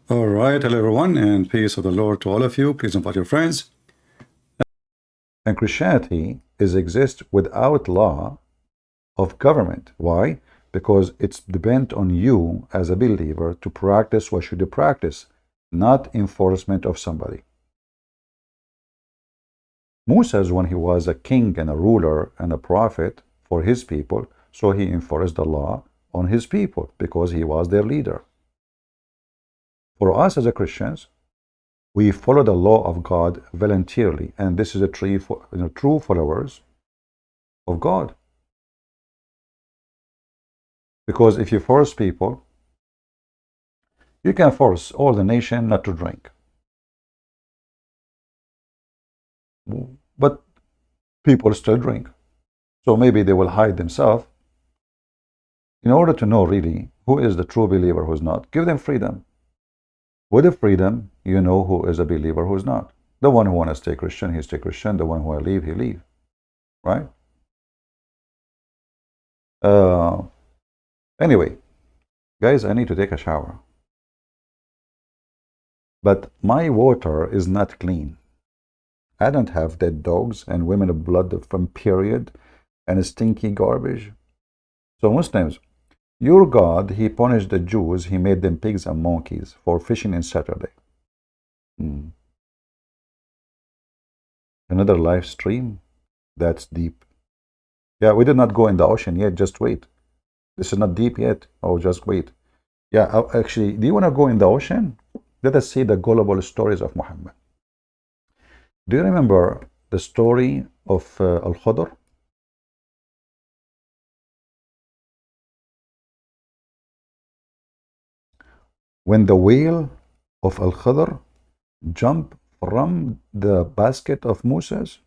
All right, hello everyone, and peace of the Lord to all of you. Please invite your friends. And Christianity exists without law of government. Why? Because it's dependent on you as a believer to practice what should you practice, not enforcement of somebody. Musa, when he was a king and a ruler and a prophet for his people, so he enforced the law on his people because he was their leader. For us as a Christians, we follow the law of God voluntarily, and this is a true followers of God. Because if you force people, you can force all the nation not to drink. But people still drink. So maybe they will hide themselves. In order to know really who is the true believer, who's not, give them freedom. With the freedom, you know who is a believer, who's not. The one who wants to stay Christian, he stay Christian. The one who will leave, he leave. Right? Anyway, guys, I need to take a shower. But my water is not clean. I don't have dead dogs and women of blood from period and stinky garbage. So Muslims, your God, he punished the Jews, he made them pigs and monkeys for fishing in Saturday. Another live stream? That's deep. Yeah, we did not go in the ocean yet, just wait. This is not deep yet. Oh, just wait. Yeah, actually, do you want to go in the ocean? Let us see the gullible stories of Muhammad. Do you remember the story of Al-Khudr? When the whale of Al-Khudr jumped from the basket of Musa's?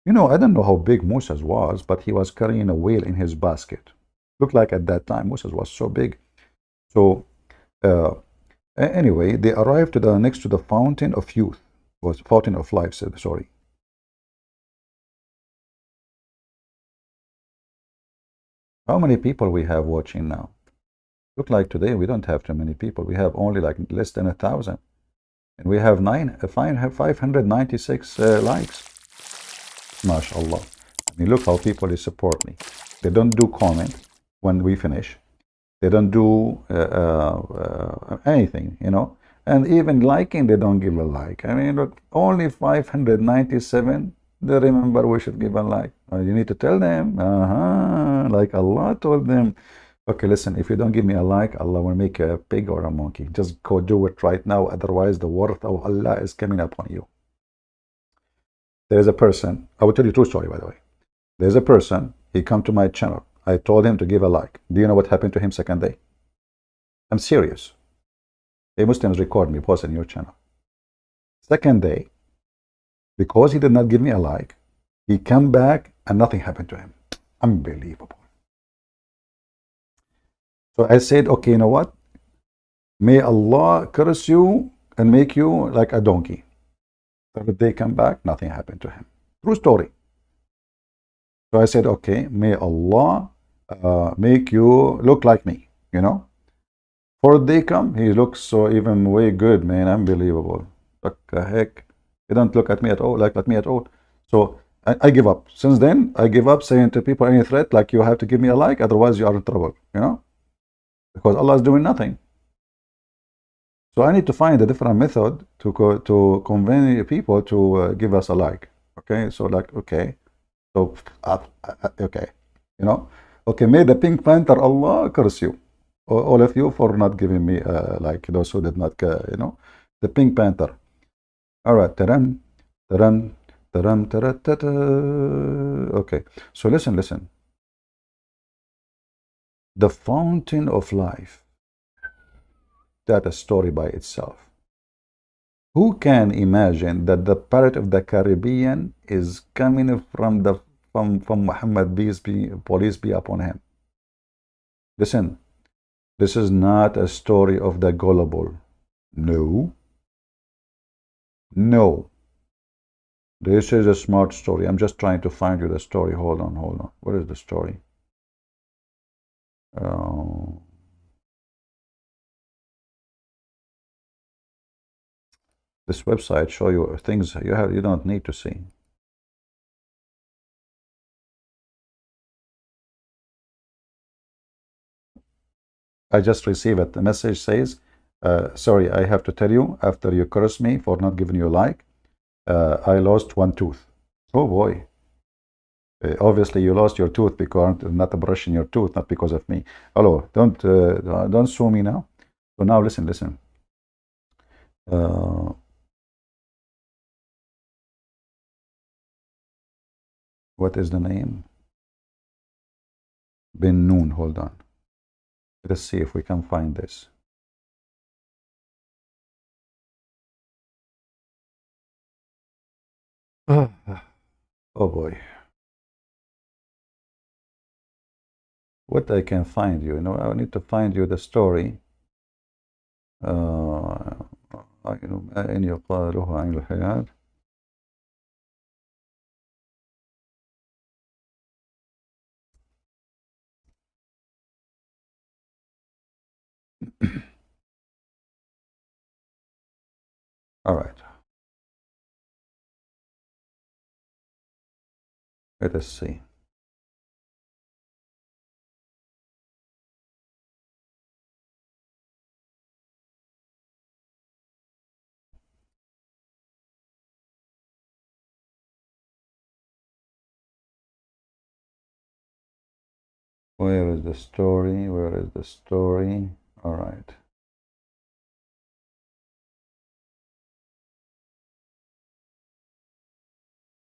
You know, I don't know how big Musa's was, but he was carrying a whale in his basket. Looked like at that time Musa's was so big. So anyway, they arrived to the next to the fountain of youth, was fountain of life. Sorry. How many people we have watching now? Look like today we don't have too many people. We have only like less than 1,000, and we have 596 likes. MashaAllah. I mean, look how people support me. They don't do comment when we finish. They don't do anything, you know. And even liking, they don't give a like. I mean, look, only 597. They remember we should give a like. You need to tell them. Like Allah told them. Okay, listen, if you don't give me a like, Allah will make you a pig or a monkey. Just go do it right now. Otherwise, the wrath of Allah is coming upon you. There's a person, I will tell you a true story, by the way. There's a person, he come to my channel. I told him to give a like. Do you know what happened to him second day? I'm serious. Hey, Muslims, record me, post in your channel. Second day, because he did not give me a like, he come back and nothing happened to him. Unbelievable. So I said, okay, you know what? May Allah curse you and make you like a donkey. Third day come back, nothing happened to him. True story. So I said, okay, may Allah make you look like me, you know. Fourth day come, he looks so even way good, man, unbelievable. What the heck? He don't look at me at all, like at me at all. So I give up. Since then, I give up saying to people any threat, like you have to give me a like, otherwise you are in trouble, you know. Because Allah is doing nothing. So I need to find a different method to convince people to give us a like. Okay, so like, okay. So, okay, you know, okay, may the Pink Panther, Allah curse you, all of you, for not giving me, like those who did not, you know, the Pink Panther. All right, taram, taram, taram, taratata. Okay, so listen. The fountain of life, that's a story by itself. Who can imagine that the pirate of the Caribbean is coming from Muhammad, police be upon him? Listen, this is not a story of the gullible. No. This is a smart story. I'm just trying to find you the story. Hold on. What is the story? This website show you things you don't need to see. I just received a message says, sorry, I have to tell you, after you curse me for not giving you a like, I lost one tooth. Oh boy. Obviously, you lost your tooth because not brushing your tooth, not because of me. Hello, don't sue me now. So now listen, listen. Uh, what is the name? Bin Noon. Hold on. Let's see if we can find this. Oh boy. What I can find you? You know, I need to find you the story. إن يقال عين الحياة. All right. Let us see. Where is the story? Where is the story? All right.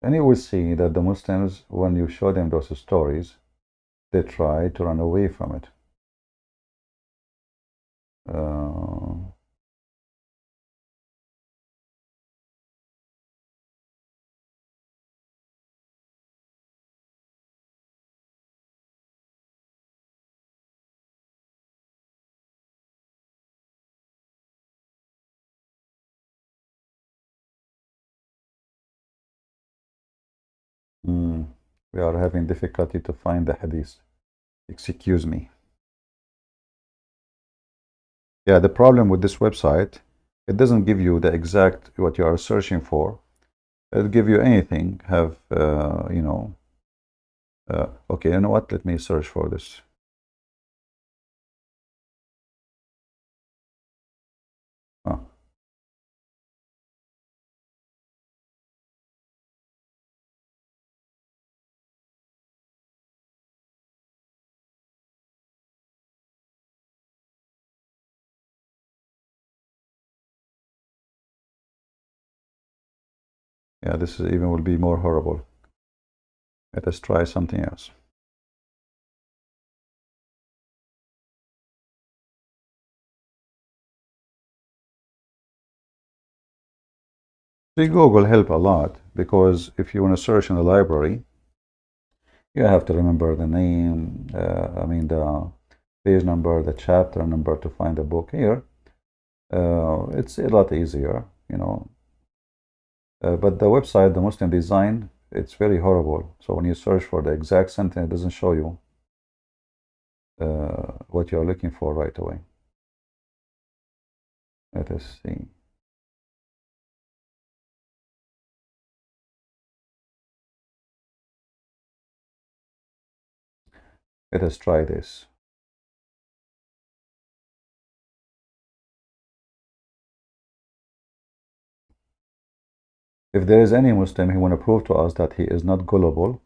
And you will see that the Muslims, when you show them those stories, they try to run away from it. Uh, we are having difficulty to find the hadith. Excuse me. Yeah, the problem with this website, it doesn't give you the exact what you are searching for. It'll give you anything. Have you know? Okay, you know what? Let me search for this. Oh. Yeah, this is even will be more horrible. Let us try something else. See, Google help a lot because if you want to search in the library, you have to remember the name, I mean the page number, the chapter number to find the book here. It's a lot easier, you know. But the website, the Muslim design, it's very horrible. So when you search for the exact sentence, it doesn't show you what you're looking for right away. Let us see. Let us try this. If there is any Muslim who want to prove to us that he is not gullible,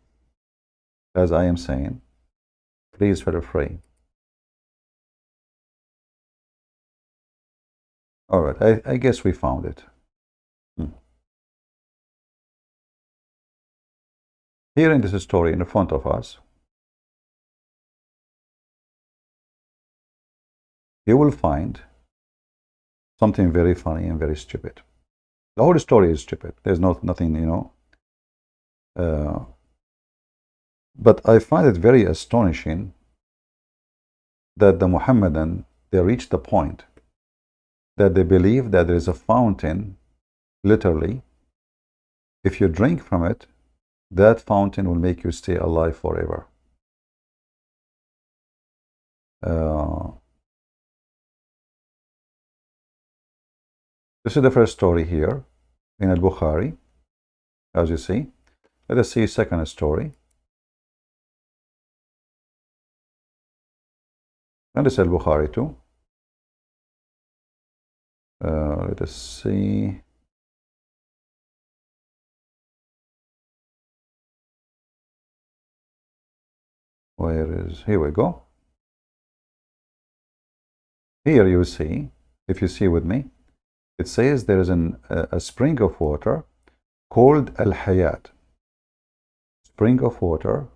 as I am saying, please feel free. All right, I guess we found it. Here in this story in front of us, you will find something very funny and very stupid. The whole story is stupid. There's nothing, you know. But I find it very astonishing that the Muhammadan, they reached the point that they believe that there is a fountain, literally. If you drink from it, that fountain will make you stay alive forever. This is the first story here in Al-Bukhari, as you see. Let us see second story. And this is Al-Bukhari too. Let us see. Where is, here we go. Here you see, if you see with me, it says there is a spring of water called Al-Hayat. Spring of water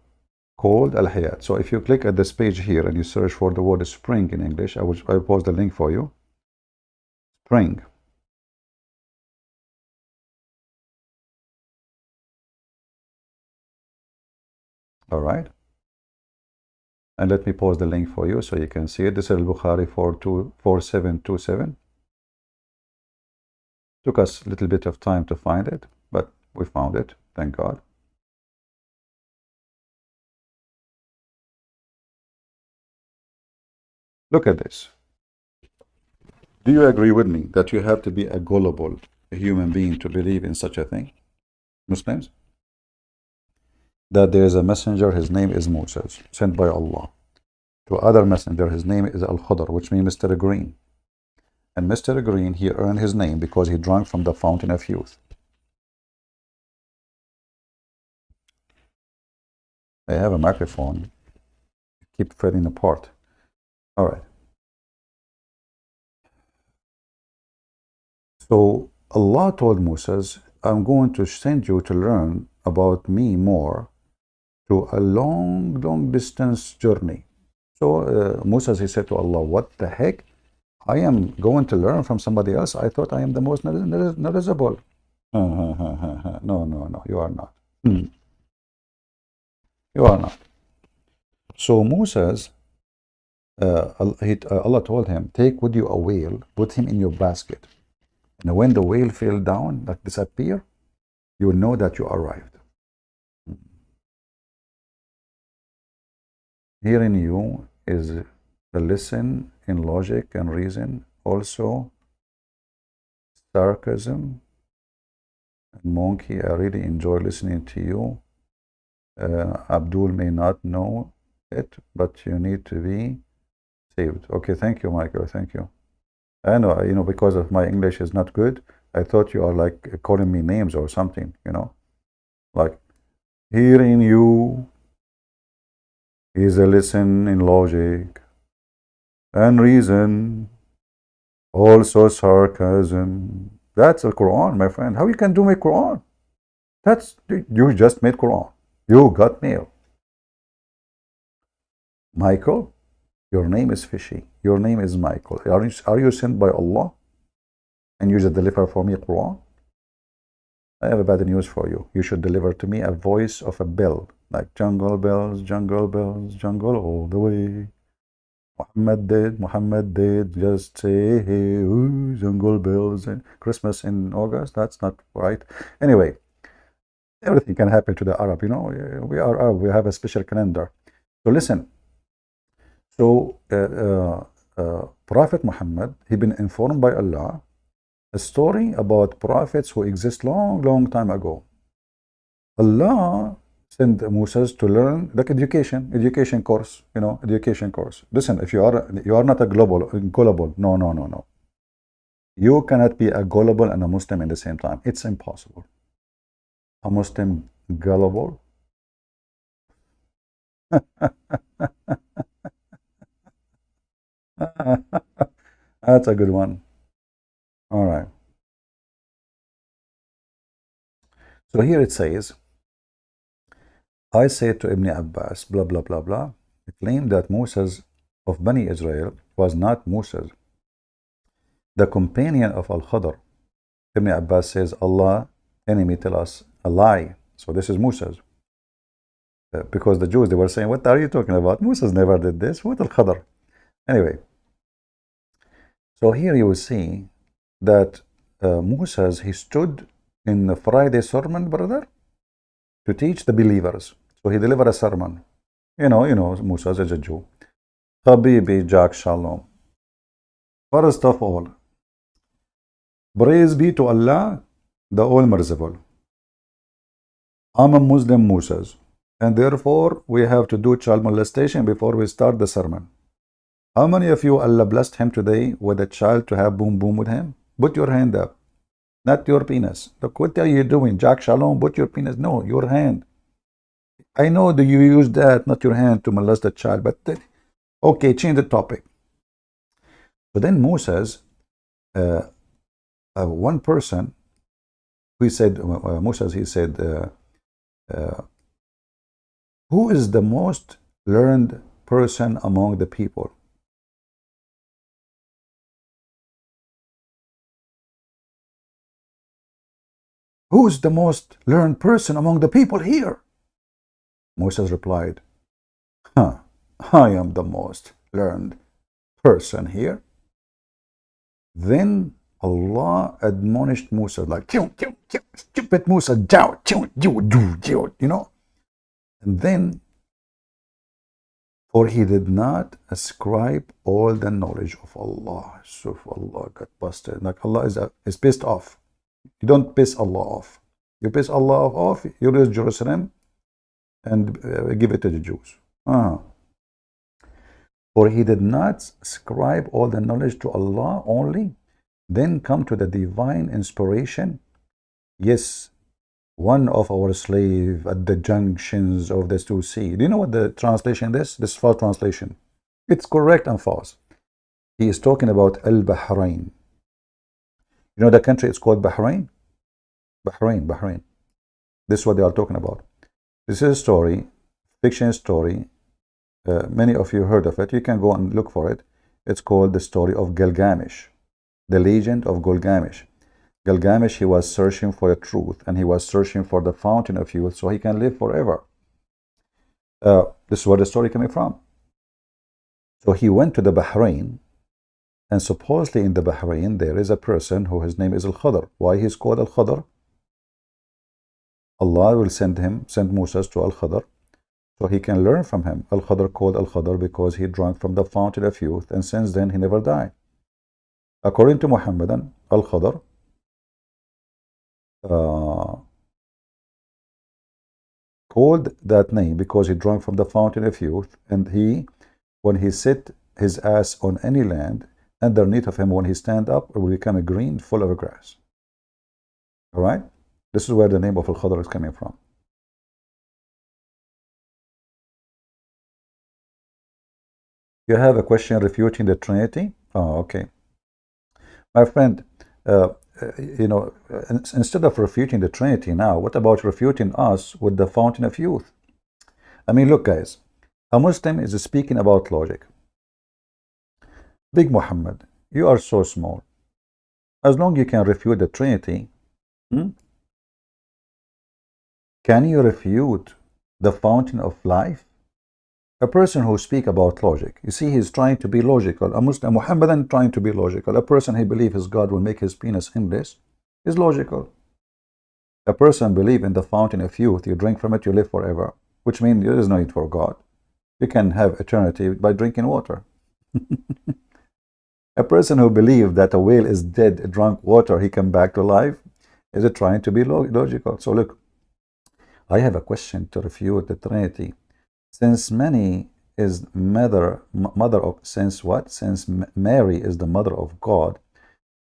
called Al-Hayat. So if you click at this page here and you search for the word spring in English, I will post the link for you. Spring. All right. And let me post the link for you so you can see it. This is Al-Bukhari 4727. Took us a little bit of time to find it, but we found it, thank God. Look at this. Do you agree with me that you have to be a gullible human being to believe in such a thing, Muslims? That there is a messenger, his name is Musa, sent by Allah. To other messenger, his name is Al-Khadr, which means Mr. Green. And Mr. Green, he earned his name because he drank from the fountain of youth. I have a microphone. Keep falling apart. All right. So Allah told Moses, I'm going to send you to learn about me more to a long, long distance journey. So Moses, he said to Allah, what the heck? I am going to learn from somebody else. I thought I am the most knowledgeable. No, you are not. You are not. So Moses, Allah told him, take with you a whale, put him in your basket. And when the whale fell down, like disappear, you will know that you arrived. Here in you is a lesson in logic and reason, also sarcasm. And Monkey, I really enjoy listening to you. Abdul may not know it, but you need to be saved. Okay, thank you, Michael, thank you. I know, because of my English is not good, I thought you are like calling me names or something, like, here in you is a lesson in logic and reason, also sarcasm. That's the Quran, my friend. How you can do my Quran? You just made Quran. You got mail. Michael, your name is fishy. Your name is Michael. Are you sent by Allah? And you just deliver for me Quran? I have a bad news for you. You should deliver to me a voice of a bell, like jungle bells, jungle all the way. Muhammad did, just say, hey, ooh, jungle bells and Christmas in August. That's not right. Anyway, everything can happen to the Arab, we are Arab, we have a special calendar. So listen. So Prophet Muhammad, he been informed by Allah a story about prophets who exist long time ago. Allah sent Moses to learn like education course, education course. Listen, if you are not a gullible, no. You cannot be a gullible and a Muslim at the same time. It's impossible. A Muslim gullible. That's a good one. All right. So here it says, I said to Ibn Abbas, blah, blah, blah, blah, he claimed that Moses of Bani Israel was not Moses, the companion of Al-Khadr. Ibn Abbas says, Allah, enemy, tell us a lie. So this is Moses. Because the Jews, they were saying, what are you talking about? Moses never did this. What Al-Khadr? Anyway, so here you will see that Moses, he stood in the Friday sermon, brother, to teach the believers. So he delivered a sermon. Musa is a Jew. Habibi, Jack Shalom. First of all, Praise be to Allah, the All Merciful. I'm a Muslim Musas, and therefore we have to do child molestation before we start the sermon. How many of you Allah blessed him today with a child to have boom boom with him? Put your hand up, not your penis. Look, what are you doing? Jack Shalom, put your penis. No, your hand. I know that you use that, not your hand, to molest the child, but okay, change the topic. But then Moses, one person, he said, Moses, he said, who is the most learned person among the people? Who is the most learned person among the people here? Moses replied, I am the most learned person here. Then Allah admonished Musa, like, stupid Musa, you know. And then, for he did not ascribe all the knowledge of Allah. So Allah got busted. Like Allah is pissed off. You don't piss Allah off. You piss Allah off, you raise Jerusalem and give it to the Jews. For he did not ascribe all the knowledge to Allah only, then come to the divine inspiration. Yes, one of our slave at the junctions of the two seas. Do you know what the translation is? This false translation. It's correct and false. He is talking about Al-Bahrain. You know the country is called Bahrain? Bahrain. This is what they are talking about. This is a story, fiction story. Many of you heard of it. You can go and look for it. It's called the story of Gilgamesh, the legend of Gilgamesh. Gilgamesh, he was searching for the truth, and he was searching for the fountain of youth so he can live forever. This is where the story coming from. So he went to the Bahrain, and supposedly in the Bahrain there is a person who his name is Al-Khadr. Why he's called Al-Khadr? Allah will send Musa to Al-Khadr so he can learn from him. Al-Khadr called Al-Khadr because he drank from the fountain of youth, and since then he never died. According to Muhammadan, Al-Khadr called that name because he drank from the fountain of youth, and when he sit his ass on any land, underneath of him, when he stand up, it will become a green full of grass. All right? This is where the name of Al-Khadr is coming from. You have a question refuting the Trinity? Oh, okay. My friend, you know, instead of refuting the Trinity now, what about refuting us with the fountain of youth? I mean, look, guys, a Muslim is speaking about logic. Big Muhammad, you are so small. As long as you can refute the Trinity, can you refute the fountain of life? A person who speaks about logic, you see, he's trying to be logical. A Muslim, Muhammadan, trying to be logical. A person who believes his God will make his penis endless is logical. A person believes in the fountain of youth. You drink from it, you live forever, which means there is no need for God. You can have eternity by drinking water. A person who believes that a whale is dead, drunk water, he come back to life, is trying to be logical. So look, I have a question to refute the Trinity. Since Mary is mother of, since Mary is the mother of God,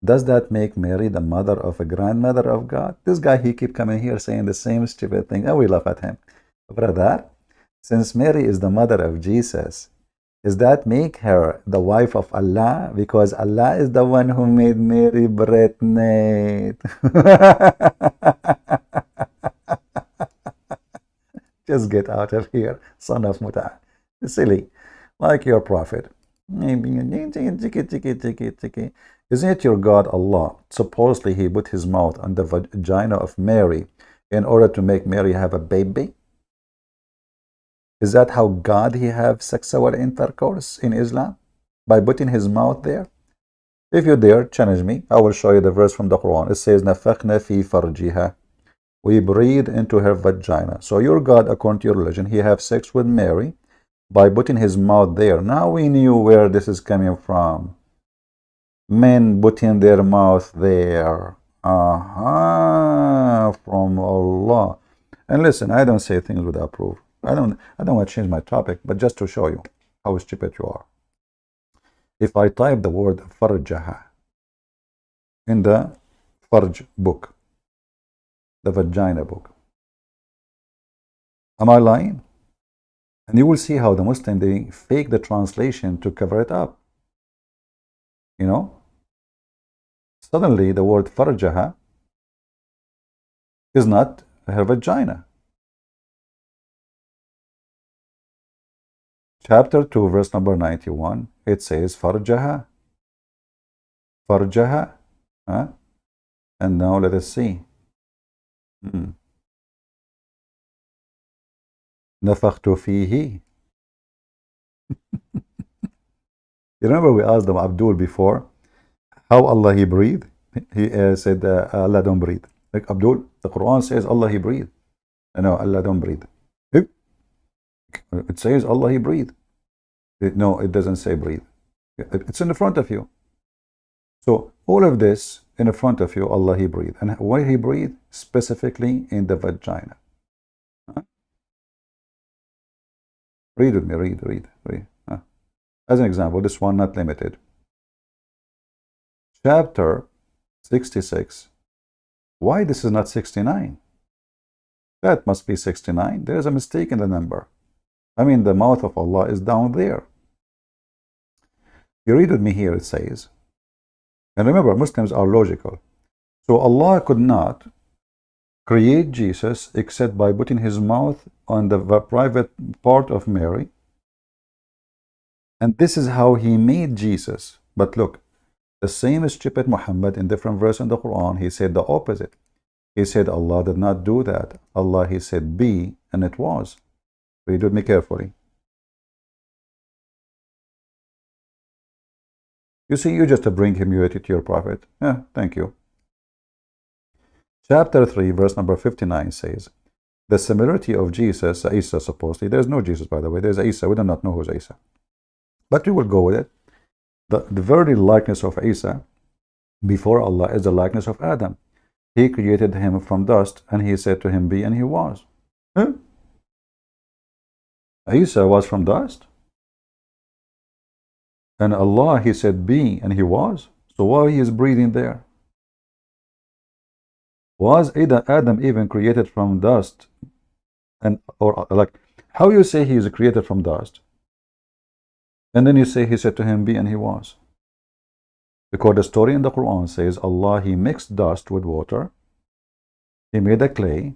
does that make Mary the mother of a grandmother of God? This guy, he keep coming here saying the same stupid thing, and we laugh at him. Brother, since Mary is the mother of Jesus, does that make her the wife of Allah? Because Allah is the one who made Mary pregnant. Just get out of here, son of Muta. Silly, like your prophet. Isn't it your God Allah? Supposedly he put his mouth on the vagina of Mary in order to make Mary have a baby? Is that how God he have sexual intercourse in Islam? By putting his mouth there? If you dare, challenge me. I will show you the verse from the Quran. It says, نَفَخْنَا فِي فَرْجِهَا. We breathe into her vagina. So your God, according to your religion, he have sex with Mary by putting his mouth there. Now we knew where this is coming from. Men putting their mouth there. Aha, from Allah. And listen, I don't say things without proof. I don't want to change my topic, but just to show you how stupid you are. If I type the word farjaha in the farj book, the vagina book, am I lying? And you will see how the Muslim, they fake the translation to cover it up. You know? Suddenly the word farjaha is not her vagina. Chapter 2, verse number 91, it says farjaha. Farjaha. Huh? And now let us see. نفخت فيه. You remember we asked them Abdul before how Allah he breathe? He said Allah don't breathe. Like Abdul, the Quran says Allah he breathe. No, Allah don't breathe. It says Allah he breathe. No, it doesn't say breathe. It's in the front of you. So all of this in the front of you, Allah he breathe. And where he breathe? Specifically in the vagina. Huh? Read with me, read. Huh? As an example, this one not limited. Chapter 66. Why this is not 69? That must be 69. There is a mistake in the number. I mean, the mouth of Allah is down there. You read with me here, it says, and remember, Muslims are logical. So Allah could not create Jesus except by putting his mouth on the private part of Mary. And this is how he made Jesus. But look, the same stupid Muhammad in different verse in the Quran, he said the opposite. He said Allah did not do that. Allah, he said be, and it was. Read with me carefully. You see, you just bring humility to your prophet. Yeah, thank you. Chapter 3, verse number 59 says, the similarity of Jesus, Isa supposedly, there's no Jesus by the way, there's Isa, we do not know who's Isa. But we will go with it. The very likeness of Isa before Allah is the likeness of Adam. He created him from dust and he said to him, be, and he was. Huh? Isa was from dust. And Allah, he said, be, and he was. So why he is breathing there? Was Adam even created from dust? And or like, how you say he is created from dust? And then you say he said to him, be, and he was. Because the story in the Quran says Allah, he mixed dust with water. He made a clay,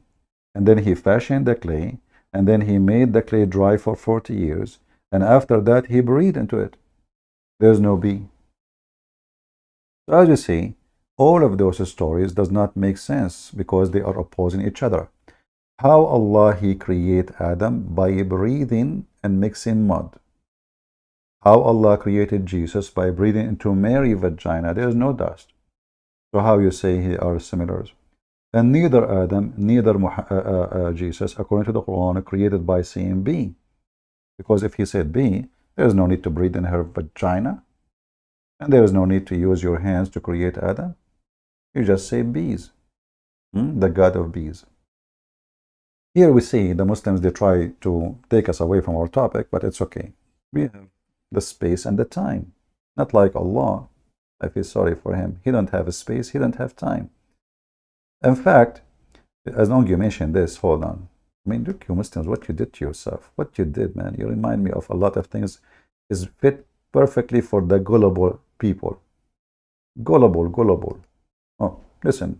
and then he fashioned the clay, and then he made the clay dry for 40 years. And after that, he breathed into it. There's no be. So as you see, all of those stories does not make sense because they are opposing each other. How Allah he create Adam? By breathing and mixing mud. How Allah created Jesus? By breathing into Mary's vagina. There is no dust. So how you say he are similar? And neither Adam, neither Jesus, according to the Quran, created by saying be. Because if he said be, there is no need to breathe in her vagina. And there is no need to use your hands to create Adam. You just say bees. The God of bees. Here we see the Muslims, they try to take us away from our topic, but it's okay. We have the space and the time. Not like Allah. I feel sorry for him. He don't have a space, he don't have time. In fact, as long as you mentioned this, hold on. I mean, look, you Muslims, what you did to yourself. What you did, man. You remind me of a lot of things. Is fit perfectly for the gullible people. Gullible. Oh, listen.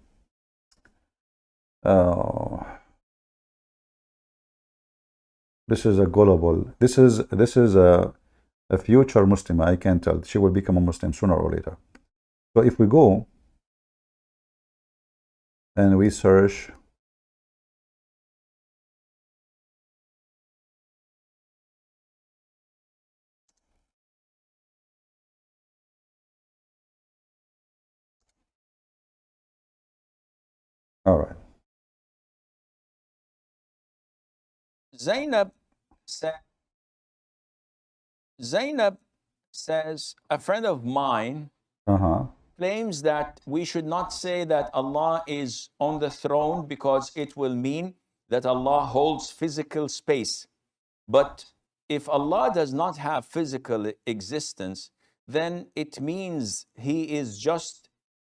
This is a gullible. This is a future Muslim. I can tell. She will become a Muslim sooner or later. So if we go and we search all right. Zainab said, Zainab says, a friend of mine claims that we should not say that Allah is on the throne because it will mean that Allah holds physical space. But if Allah does not have physical existence, then it means He is just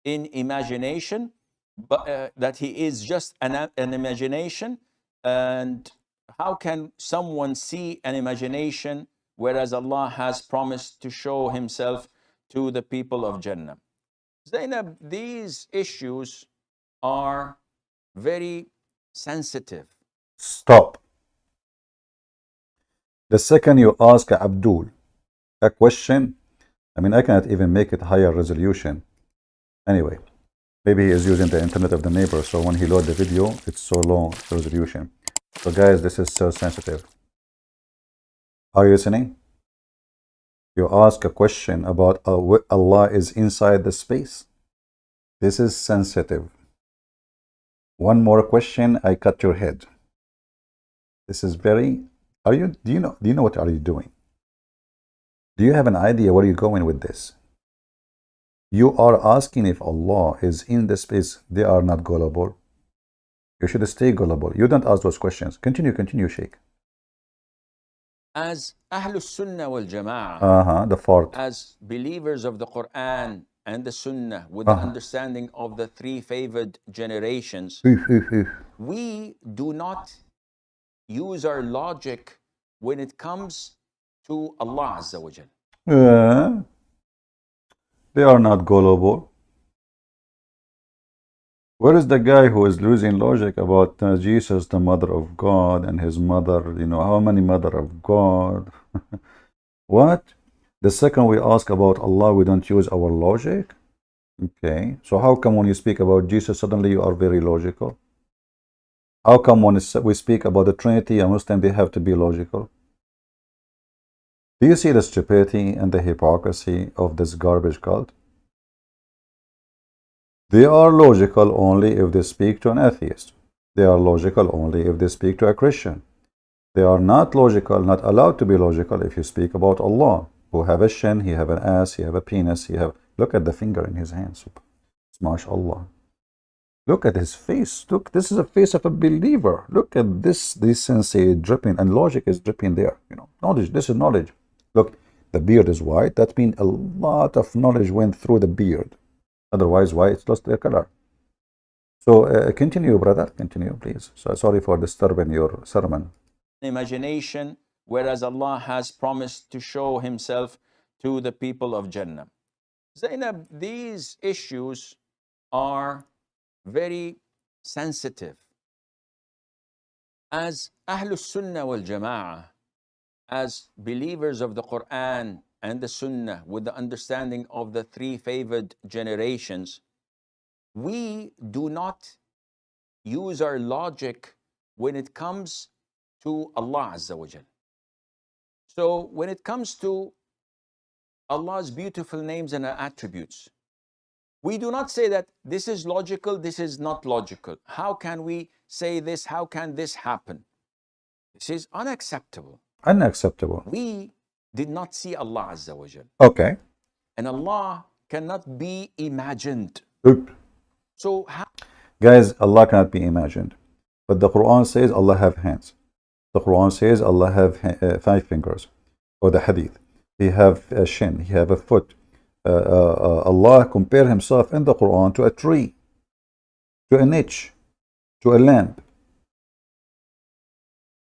in imagination, but that He is just an imagination. And how can someone see an imagination whereas Allah has promised to show Himself to the people of Jannah? Zainab, these issues are very sensitive. Stop. The second you ask Abdul a question, I mean, I cannot even make it higher resolution. Anyway, maybe he is using the internet of the neighbor, so when he load the video, it's so low resolution. So guys, this is so sensitive. Are you listening? You ask a question about Allah is inside the space. This is sensitive. One more question, I cut your head. This is very. Do you know what are you doing? Do you have an idea where you're going with this? You are asking if Allah is in the space. They are not gullible. You should stay gullible. You don't ask those questions. Continue, Sheikh. As Ahlus Sunnah wal Jama'ah, the fourth. as believers of the Quran and the Sunnah, with the understanding of the three favored generations, we do not use our logic when it comes to Allah Azza wa Jal. They are not gullible. Where is the guy who is losing logic about Jesus, the mother of God, and his mother, how many mother of God? What? The second we ask about Allah, we don't use our logic? Okay, so how come when you speak about Jesus, suddenly you are very logical? How come when we speak about the Trinity, a Muslim, they have to be logical? Do you see the stupidity and the hypocrisy of this garbage cult? They are logical only if they speak to an atheist. They are logical only if they speak to a Christian. They are not logical, not allowed to be logical if you speak about Allah, who have a shin, he have an ass, he have a penis, look at the finger in his hand. MashaAllah. Look at his face. Look, this is a face of a believer. Look at this sensei dripping, and logic is dripping there. Knowledge, this is knowledge. Look, the beard is white. That means a lot of knowledge went through the beard. Otherwise, why it's lost their color. So continue, brother. Continue, please. So sorry for disturbing your sermon. Imagination, whereas Allah has promised to show Himself to the people of Jannah. Zainab, these issues are very sensitive. As Ahlus Sunnah wal Jama'ah, as believers of the Quran and the Sunnah, with the understanding of the three favored generations, we do not use our logic when it comes to Allah Azza wa Jal. So when it comes to Allah's beautiful names and attributes, we do not say that this is logical, this is not logical. How can we say this? How can this happen? This is unacceptable. Unacceptable. We did not see Allah Azza wa Jal. Okay. And Allah cannot be imagined. Oop. So how? Guys, Allah cannot be imagined. But the Quran says Allah have hands. The Quran says Allah have 5 fingers. Or the hadith. He have a shin. He have a foot. Allah compare Himself in the Quran to a tree, to a niche, to a lamp,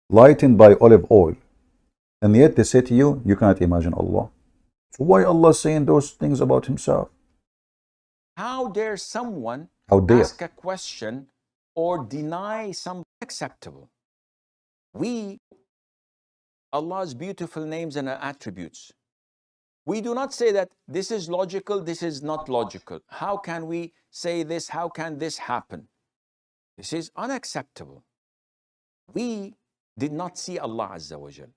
lightened by olive oil. And yet they say to you, you cannot imagine Allah. So why Allah saying those things about Himself? How dare someone ask a question or deny something acceptable? Allah's beautiful names and attributes, we do not say that this is logical, this is not logical. How can we say this? How can this happen? This is unacceptable. We did not see Allah Azza wa Jal.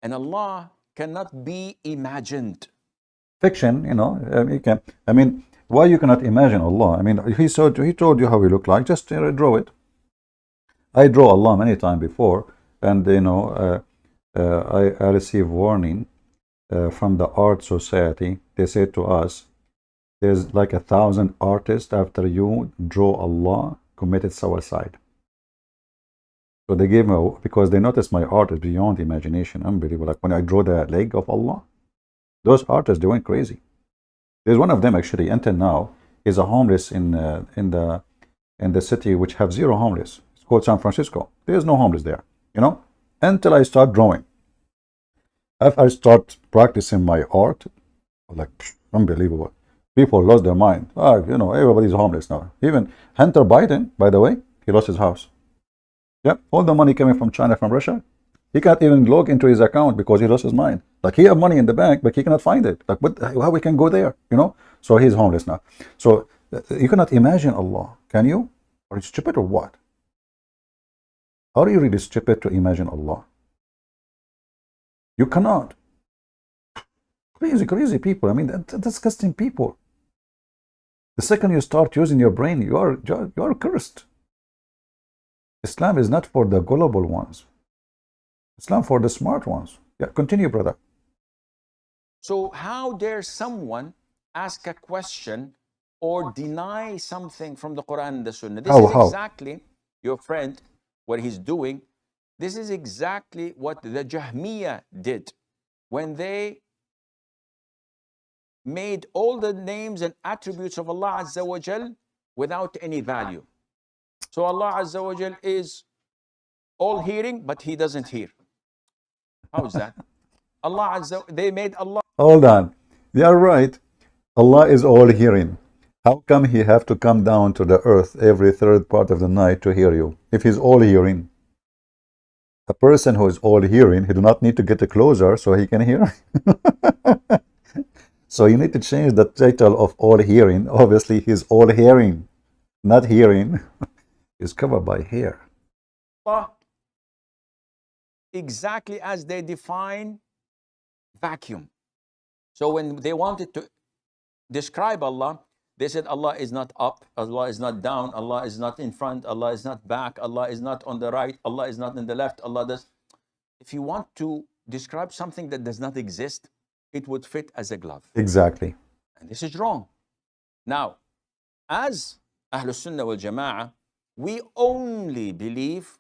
And Allah cannot be imagined. Fiction, you can. I mean, why you cannot imagine Allah? I mean, He told you how He looked like. Just draw it. I draw Allah many times before, and I receive warning from the art society. They say to us, There's like 1,000 artists after you draw Allah committed suicide. So they gave me, because they noticed my art is beyond imagination, unbelievable. Like when I draw the leg of Allah, those artists, they went crazy. There's one of them actually, until now, is a homeless in the city which have zero homeless. It's called San Francisco. There's no homeless there, you know, until I start drawing. If I start practicing my art, like unbelievable. People lost their mind. You know, everybody's homeless now. Even Hunter Biden, by the way, he lost his house. Yeah, all the money coming from China, from Russia, he can't even log into his account because he lost his mind. Like he have money in the bank, but he cannot find it. Like how we can go there, you know? So he's homeless now. So you cannot imagine Allah, can you? Are you stupid or what? Are you really stupid to imagine Allah? You cannot. Crazy, crazy people. I mean, disgusting people. The second you start using your brain, you are cursed. Islam is not for the gullible ones. Islam for the smart ones. Yeah, continue, brother. So how dare someone ask a question or deny something from the Quran and the Sunnah? This is exactly your friend, what he's doing. This is exactly what the Jahmiyyah did when they made all the names and attributes of Allah Azza wa Jal without any value. So Allah Azza wa Jal is all hearing, but he doesn't hear. How is that? Allah Azza, they made Allah. Hold on. They are right. Allah is all hearing. How come he have to come down to the earth every third part of the night to hear you? If he's all hearing. A person who is all hearing, he do not need to get closer so he can hear. So you need to change the title of all hearing. Obviously, he's all hearing, not hearing. Is covered by hair. Exactly as they define vacuum. So when they wanted to describe Allah, they said Allah is not up, Allah is not down, Allah is not in front, Allah is not back, Allah is not on the right, Allah is not in the left, Allah does. If you want to describe something that does not exist, it would fit as a glove. Exactly. And this is wrong. Now, as Ahlus Sunnah wal Jama'ah, we only believe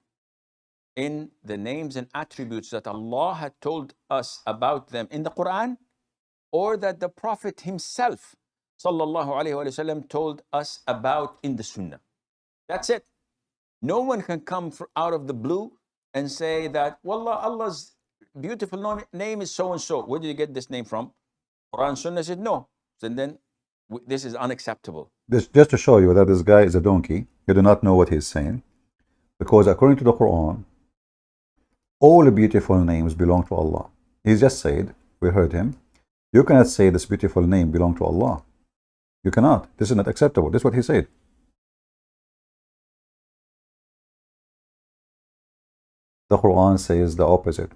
in the names and attributes that Allah had told us about them in the Quran, or that the Prophet himself, sallallahu alaihi wasallam, told us about in the Sunnah. That's it. No one can come out of the blue and say that, Wallah, Allah's beautiful name is so and so. Where did you get this name from? Quran, Sunnah said no. So then this is unacceptable. Just to show you that this guy is a donkey, you do not know what he's saying, because according to the Quran, all beautiful names belong to Allah. He just said, we heard him, you cannot say this beautiful name belong to Allah. You cannot. This is not acceptable. This is what he said. The Quran says the opposite.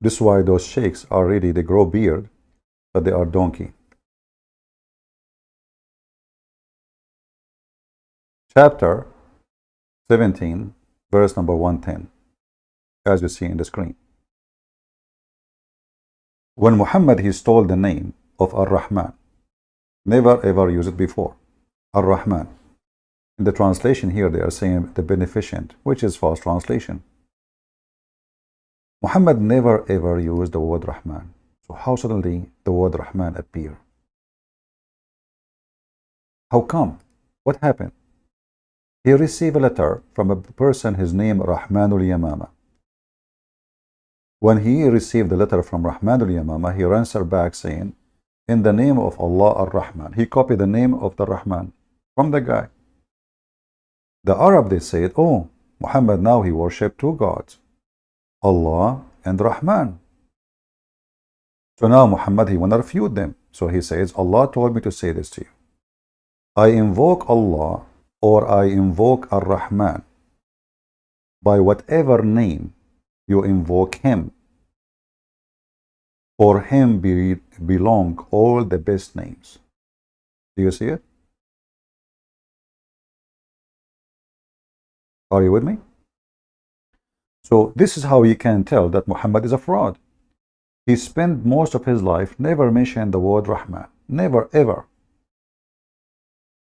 This is why those sheikhs are really, they grow beard, but they are donkey. Chapter 17, verse number 110, as you see in the screen. When Muhammad, he stole the name of Ar-Rahman, never ever used it before. Ar-Rahman. In the translation here, they are saying the beneficent, which is false translation. Muhammad never ever used the word Rahman. So how suddenly the word Rahman appear? How come? What happened? He received a letter from a person, his name Rahmanul Yamama. When he received the letter from Rahmanul Yamama, he answered back saying, in the name of Allah Ar-Rahman. He copied the name of the Rahman from the guy. The Arab, they said, oh, Muhammad now he worshipped two gods, Allah and Rahman. So now Muhammad, he want to refute them. So he says, Allah told me to say this to you. I invoke Allah or I invoke Ar-Rahman. By whatever name you invoke him, for him belong all the best names. Do you see it? Are you with me? So this is how you can tell that Muhammad is a fraud. He spent most of his life never mentioning the word Rahman. Never, ever.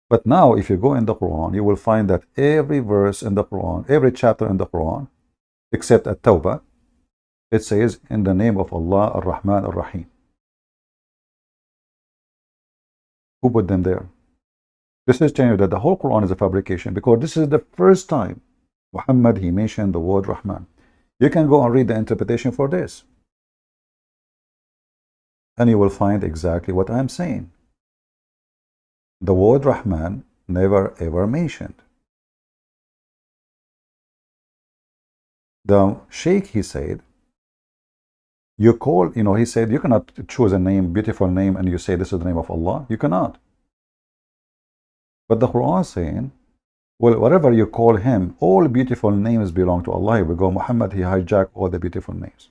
But now, if you go in the Quran, you will find that every verse in the Quran, every chapter in the Quran, except At-Tawbah, it says, in the name of Allah, Ar-Rahman, Ar-Rahim. Who put them there? This is telling you that the whole Quran is a fabrication, because this is the first time Muhammad, he mentioned the word Rahman. You can go and read the interpretation for this, and you will find exactly what I'm saying. The word Rahman never ever mentioned. The Sheikh, he said, you call, he said, you cannot choose a name, beautiful name, and you say this is the name of Allah. You cannot. But the Quran is saying, well, whatever you call him, all beautiful names belong to Allah. We go, Muhammad, he hijacked all the beautiful names.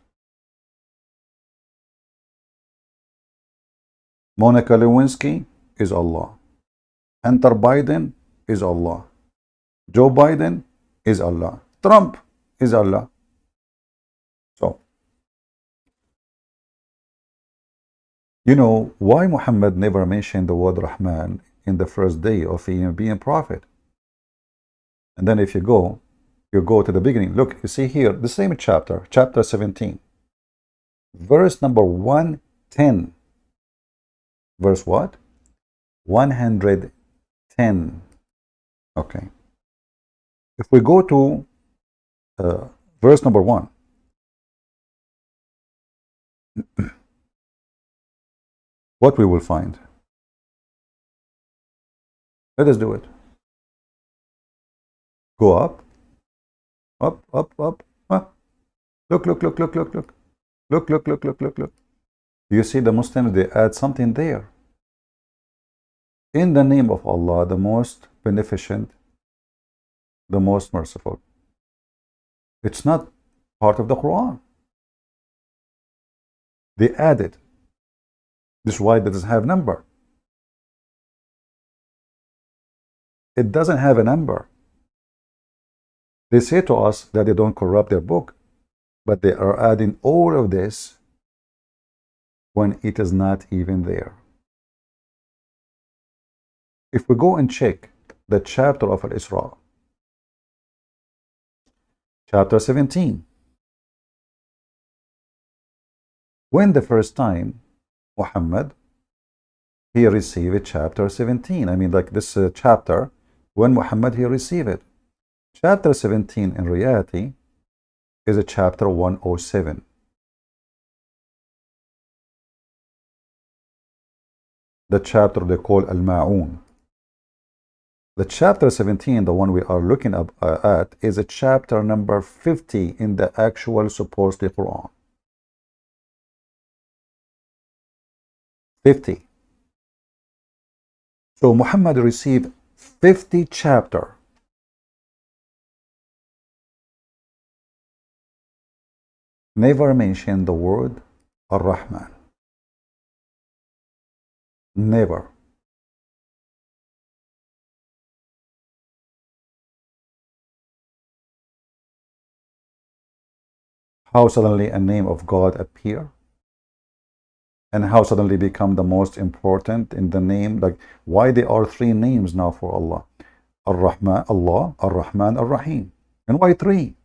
Monica Lewinsky is Allah. Hunter Biden is Allah. Joe Biden is Allah. Trump is Allah. So, you know why Muhammad never mentioned the word Rahman in the first day of him being prophet? And then if you go to the beginning. Look, you see here, the same chapter, chapter 17, verse number 110. Verse what? 110. Okay. If we go to verse number 1, what we will find? Let us do it. Go up, up, up, up, up. Look, look, look, look, look, look. Look, look, look, look, look, look. You see the Muslims, they add something there. In the name of Allah, the most beneficent, the most merciful. It's not part of the Quran. They added. This is why it doesn't have number. It doesn't have a number. They say to us that they don't corrupt their book, but they are adding all of this when it is not even there. If we go and check the chapter of Al-Isra, chapter 17, when the first time Muhammad, he received chapter 17. I mean, like this chapter, when Muhammad, he received it. Chapter 17, in reality, is a chapter 107. The chapter they call Al-Ma'un. The chapter 17, the one we are looking at, is a chapter number 50 in the actual supposed Quran. 50. So Muhammad received 50 chapter. Never mentioned the word Ar-Rahman. Never. How suddenly a name of God appear? And how suddenly become the most important in the name? Like, why there are 3 names now for Allah? Ar-Rahman, Allah, Ar-Rahman, Ar-Rahim. And why 3?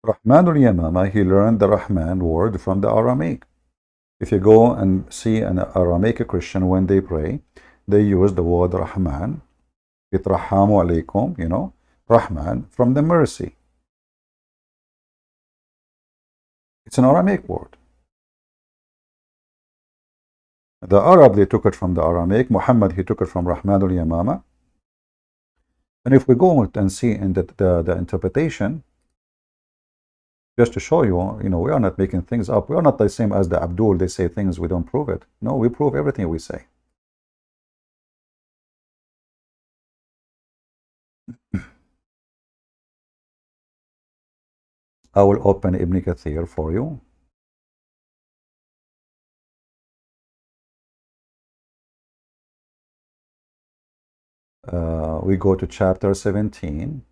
Rahman al-Yamama, he learned the Rahman word from the Aramaic. If you go and see an Aramaic Christian, when they pray, they use the word Rahman, Itrahamu alaykum, Rahman, from the mercy. It's an Aramaic word. The Arab, they took it from the Aramaic. Muhammad, he took it from Rahman al-Yamama. And if we go and see in the interpretation, just to show you, we are not making things up. We are not the same as the Abdul. They say things, we don't prove it. No, we prove everything we say. I will open Ibn Kathir for you. We go to chapter 17.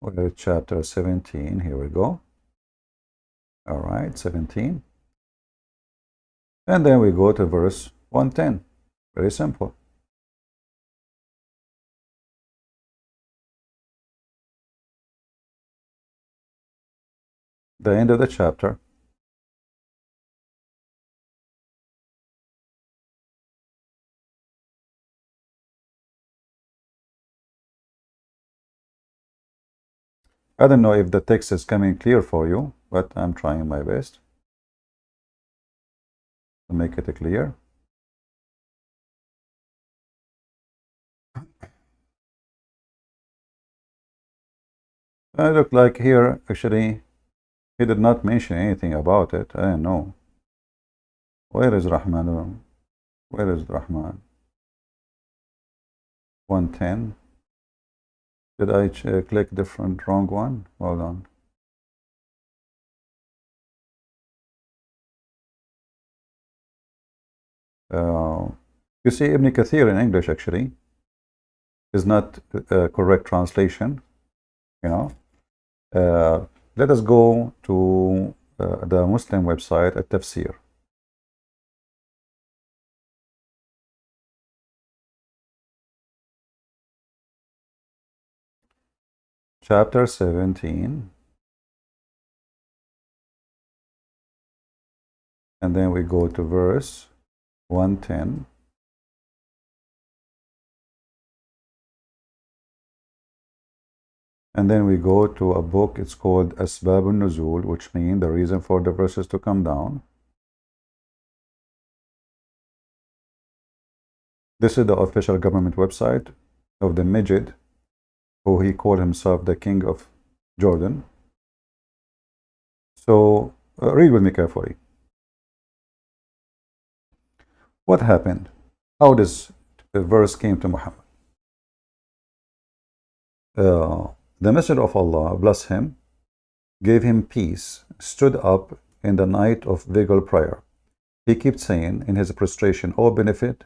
We're at chapter 17. Here we go. All right, 17. And then we go to verse 110. Very simple. The end of the chapter. I don't know if the text is coming clear for you, but I'm trying my best to make it clear. It looked like here, actually, he did not mention anything about it. I don't know. Where is Rahman? Where is Rahman? 110. Did I click different wrong one? Hold on. You see, Ibn Kathir in English actually is not a correct translation. You know, let us go to the Muslim website at Tafsir. Chapter 17. And then we go to verse 110. And then we go to a book, it's called Asbab al-Nuzul, which means the reason for the verses to come down. This is the official government website of the Mijid, who he called himself the king of Jordan. So read with me carefully. What happened? How this verse came to Muhammad? The Messenger of Allah, bless him, gave him peace, stood up in the night of vigil prayer. He kept saying in his prostration, O beneficent,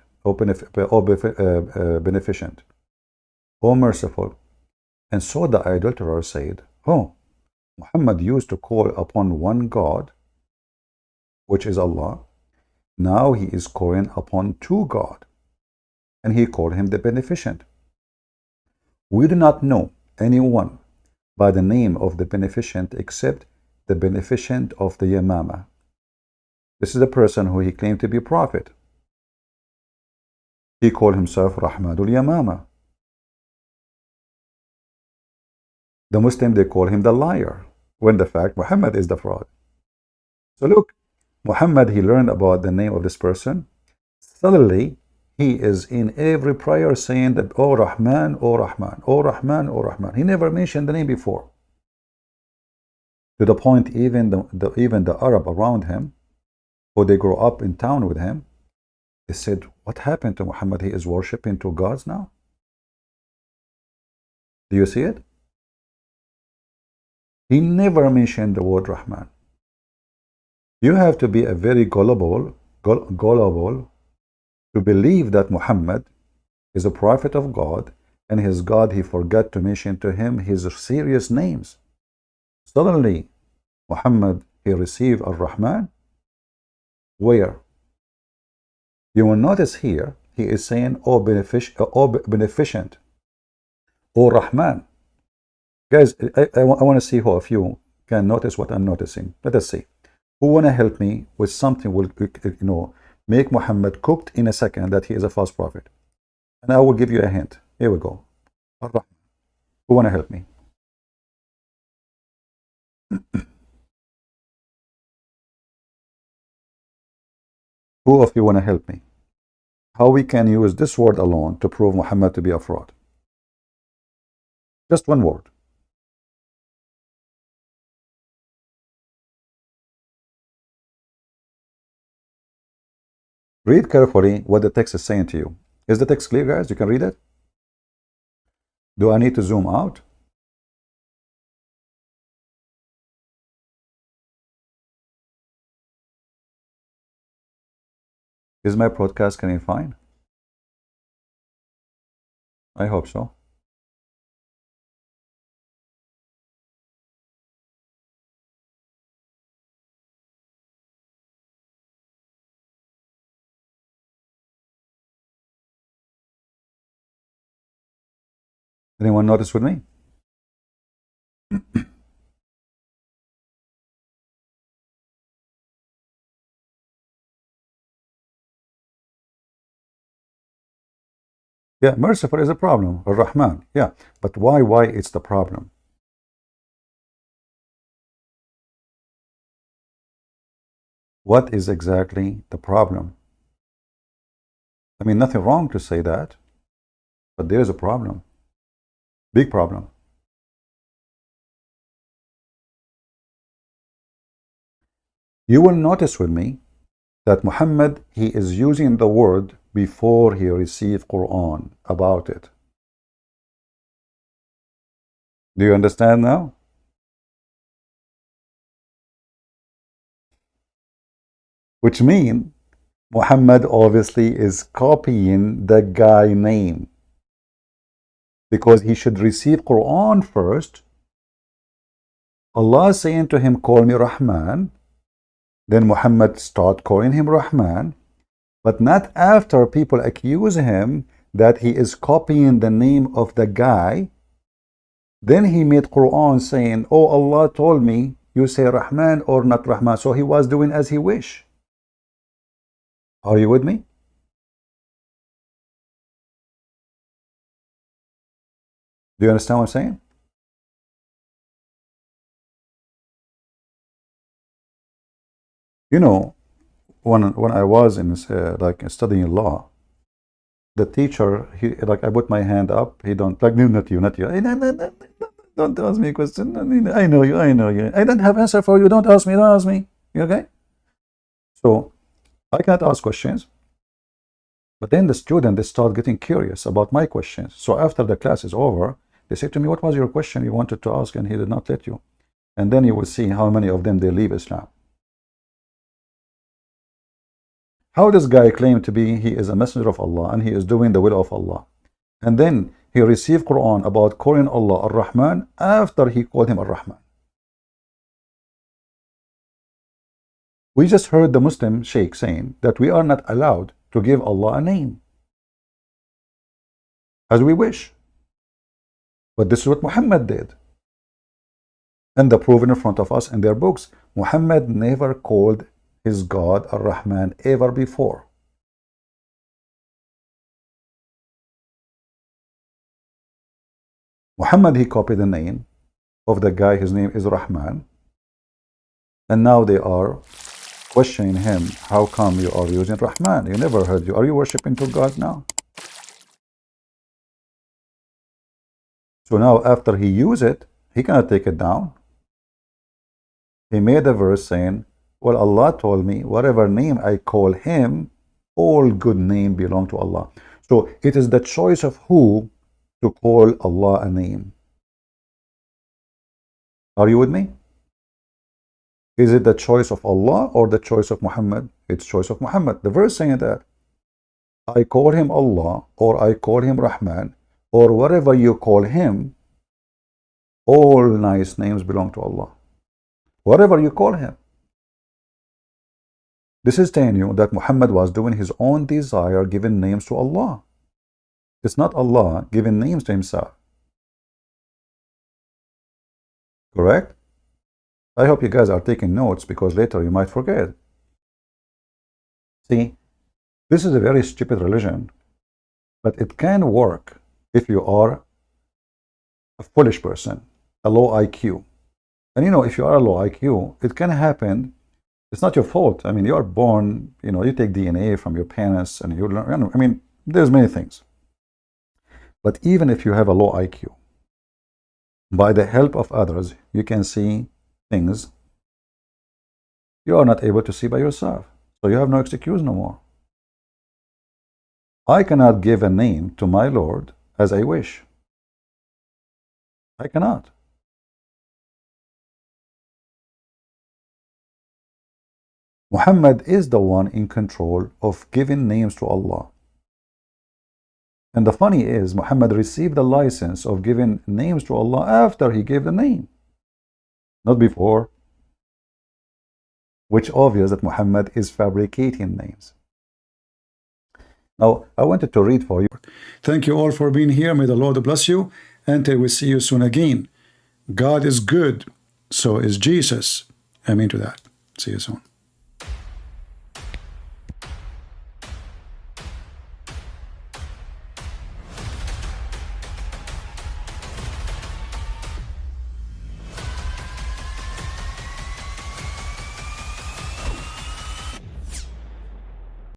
O merciful. And so the adulterer said, Oh, Muhammad used to call upon one God, which is Allah. Now he is calling upon two God, and he called him the beneficent. We do not know anyone by the name of the beneficent except the beneficent of the Yamama. This is the person who he claimed to be prophet. He called himself Rahmadul Yamama. The Muslim, they call him the liar, when the fact Muhammad is the fraud. So look, Muhammad, he learned about the name of this person. Suddenly, he is in every prayer saying that, Oh Rahman, Oh Rahman, Oh Rahman, Oh Rahman. He never mentioned the name before. To the point even the Arab around him, who they grew up in town with him, they said, what happened to Muhammad? He is worshipping two gods now? Do you see it? He never mentioned the word Rahman. You have to be a very gullible to believe that Muhammad is a prophet of God, and his God, he forgot to mention to him his serious names. Suddenly, Muhammad, he received Ar-Rahman. Where? You will notice here, he is saying, Oh beneficent, Oh Rahman. Guys, I want to see who of you can notice what I'm noticing. Let us see. Who want to help me with something will, make Muhammad cooked in a second that he is a false prophet? And I will give you a hint. Here we go. Ar-Rahman. Who want to help me? Who of you want to help me? How we can use this word alone to prove Muhammad to be a fraud? Just one word. Read carefully what the text is saying to you. Is the text clear, guys? You can read it? Do I need to zoom out? Is my broadcast coming fine? I hope so. Anyone notice with me? Yeah, merciful is a problem. Ar-Rahman. Yeah, but why it's the problem? What is exactly the problem? I mean, nothing wrong to say that, but there is a problem. Big problem. You will notice with me that Muhammad, he is using the word before he received Quran about it. Do you understand now? Which means Muhammad obviously is copying the guy name because he should receive Quran first. Allah saying to him, call me Rahman. Then Muhammad start calling him Rahman, but not after people accuse him that he is copying the name of the guy. Then he made Quran saying, oh, Allah told me you say Rahman or not Rahman. So he was doing as he wish. Are you with me? Do you understand what I'm saying? You know, when I was in like studying law, the teacher, he like I put my hand up, he don't like, no, not you, not you. No, no, no, no, don't ask me a question. I mean, I know you, I know you. I don't have answer for you. Don't ask me, don't ask me. You okay? So I cannot ask questions. But then the student, they start getting curious about my questions. So after the class is over, they say to me, what was your question you wanted to ask and he did not let you? And then you will see how many of them they leave Islam. How this guy claim to be he is a messenger of Allah and he is doing the will of Allah? And then he received Quran about calling Allah Ar-Rahman after he called him Ar-Rahman. We just heard the Muslim Sheikh saying that we are not allowed to give Allah a name as we wish. But this is what Muhammad did. And the proven in front of us in their books. Muhammad never called his God Ar-Rahman ever before. Muhammad, he copied the name of the guy, his name is Rahman. And now they are questioning him, how come you are using Rahman? You never heard you. Are you worshiping two gods now? So now after he used it, he cannot take it down. He made a verse saying, well, Allah told me, whatever name I call him, all good name belong to Allah. So it is the choice of who to call Allah a name. Are you with me? Is it the choice of Allah or the choice of Muhammad? It's choice of Muhammad. The verse saying that I call him Allah or I call him Rahman or whatever you call him, all nice names belong to Allah. Whatever you call him. This is telling you that Muhammad was doing his own desire, giving names to Allah. It's not Allah giving names to himself. Correct? I hope you guys are taking notes because later you might forget. See, this is a very stupid religion, but it can work if you are a foolish person, a low IQ. And you know, if you are a low IQ, it can happen. It's not your fault. I mean, you are born, you know, you take DNA from your parents and you learn, I mean, there's many things. But even if you have a low IQ, by the help of others, you can see things you are not able to see by yourself. So you have no excuse no more. I cannot give a name to my Lord as I wish. I cannot. Muhammad is the one in control of giving names to Allah. And the funny is, Muhammad received the license of giving names to Allah after he gave the name, not before, which obvious that Muhammad is fabricating names. Now, I wanted to read for you. Thank you all for being here. May the Lord bless you. Until we see you soon again. God is good. So is Jesus. Amen to that. See you soon.